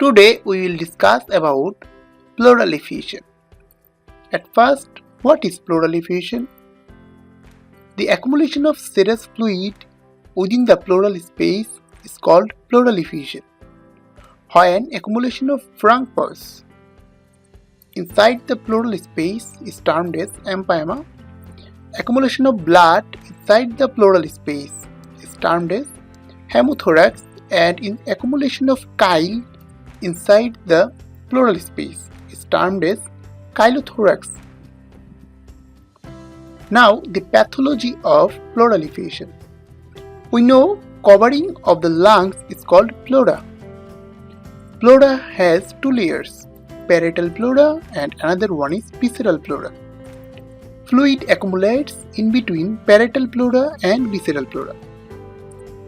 Today we will discuss about pleural effusion. At first, what is pleural effusion? The accumulation of serous fluid within the pleural space is called pleural effusion. When accumulation of frank pus inside the pleural space is termed as empyema. Accumulation of blood inside the pleural space is termed as haemothorax, and in accumulation of chyle inside the pleural space is termed as chylothorax. Now the pathology of pleural effusion. We know covering of the lungs is called pleura. Pleura has two layers, parietal pleura and another one is visceral pleura. Fluid accumulates in between parietal pleura and visceral pleura.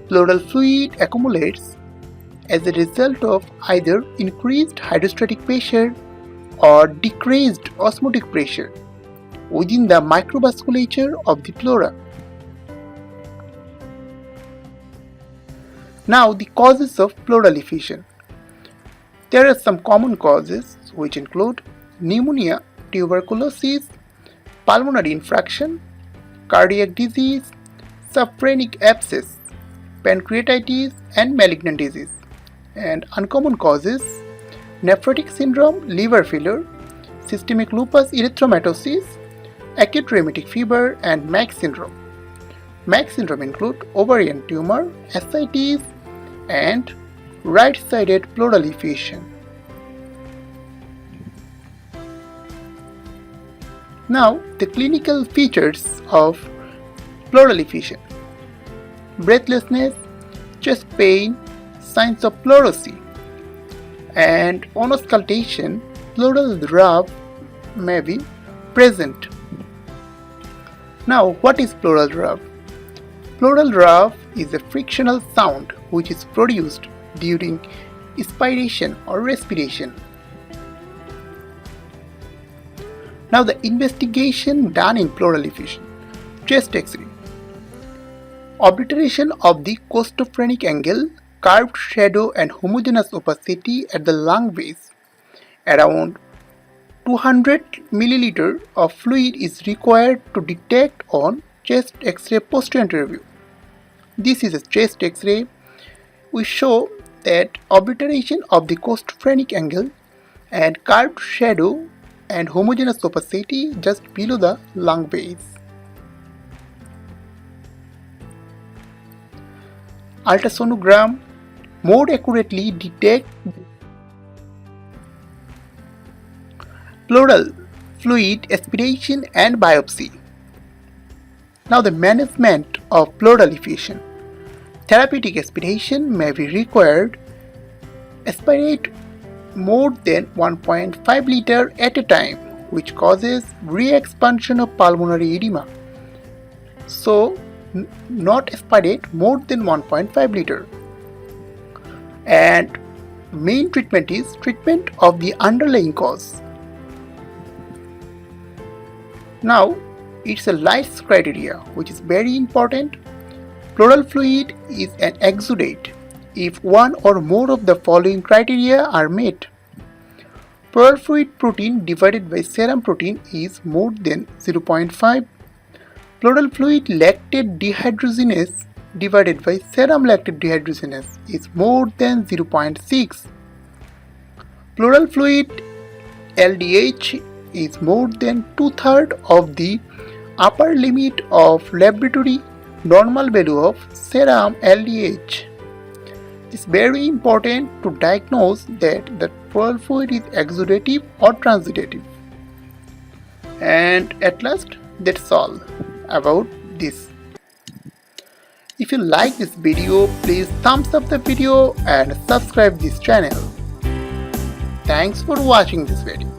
Pleural fluid accumulates as a result of either increased hydrostatic pressure or decreased osmotic pressure within the microvasculature of the pleura. Now the causes of pleural effusion. There are some common causes which include pneumonia, tuberculosis, pulmonary infraction, cardiac disease, subphrenic abscess, pancreatitis and malignant disease. And uncommon causes: nephrotic syndrome, liver failure, systemic lupus erythematosus, acute rheumatic fever and MAC syndrome. MAC syndrome include ovarian tumor, ascites and right-sided pleural effusion. Now the clinical features of pleural effusion: breathlessness, chest pain, signs of pleurisy, and on auscultation pleural rub may be present. Now what is pleural rub? Pleural rub is a frictional sound which is produced during inspiration or respiration. Now the investigation done in pleural effusion. Chest X-ray. Obliteration of the costophrenic angle, curved shadow and homogeneous opacity at the lung base. Around 200 ml of fluid is required to detect on chest X-ray posterior view. This is a chest X-ray. We show that obliteration of the costophrenic angle and curved shadow and homogeneous opacity just below the lung base. Ultrasonogram more accurately detect pleural fluid aspiration and biopsy. Now the management of pleural effusion. Therapeutic aspiration may be required. Aspirate more than 1.5 liter at a time, which causes re-expansion of pulmonary edema. So not aspirate more than 1.5 liter. And main treatment is treatment of the underlying cause. Now it's a Leitz criteria which is very important. Pleural fluid is an exudate if one or more of the following criteria are met. Pleural fluid protein divided by serum protein is more than 0.5. Pleural fluid lactate dehydrogenase divided by serum lactate dehydrogenase is more than 0.6. Pleural fluid LDH is more than 2/3 of the upper limit of laboratory normal value of serum LDH. It is very important to diagnose that the pleural fluid is exudative or transidative. And at last, that's all about this. If you like this video, please thumbs up the video and subscribe this channel. Thanks for watching this video.